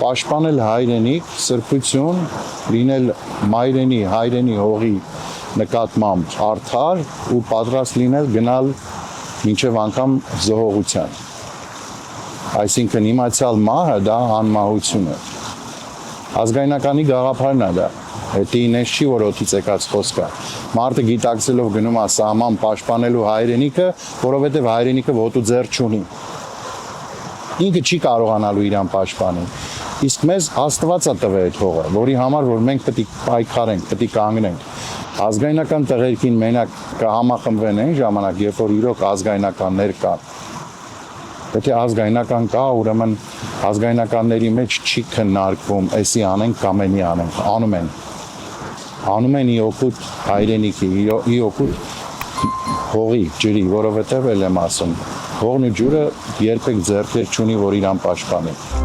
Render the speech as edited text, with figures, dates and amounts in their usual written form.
պաշտպանել հայրենիք, սրբություն, լինել մայրենի, հայրենի հողի նկատմամբ արդար ու պատրաստ լինել գնալ մինչև անգամ զոհողության։ Այսինքն իմացյալ մահը դա անմահություն է։ Ազգայնականի գաղափարն է դա։ Հետի ինես չի, որ օդից եկած խոսք է։ Մարդը գիտակցելով գնում է սահման պաշտպանելու հայրենիքը, որովհետև հայրենիքը ոտու ձեռ չունի։ Ինքը չի կարողանալու իրան պաշտպանել։ Իսկ մեզ Աստված է տվել այդ հողը, որի համար որ մենք պետք է պայքարենք, պետք է կանգնենք։ Ազգայնական տղերքին մենակ կհամախմբվեն այն ժամանակ, երբ որ իրոք ազգայնականներ կան։ Եթե ազգայնական կա, ուրեմն ազգայնականների մեջ չի քննարկվում, էսի անենք կամ էնի անենք, անում են ի օգուտ հայրենիքի, ի օգուտ հողի, ջրի, որովհետև էլ եմ ասում, հողն ու ջուրը երբեք ձեռքեր չունի, որ իրան պաշտպանի։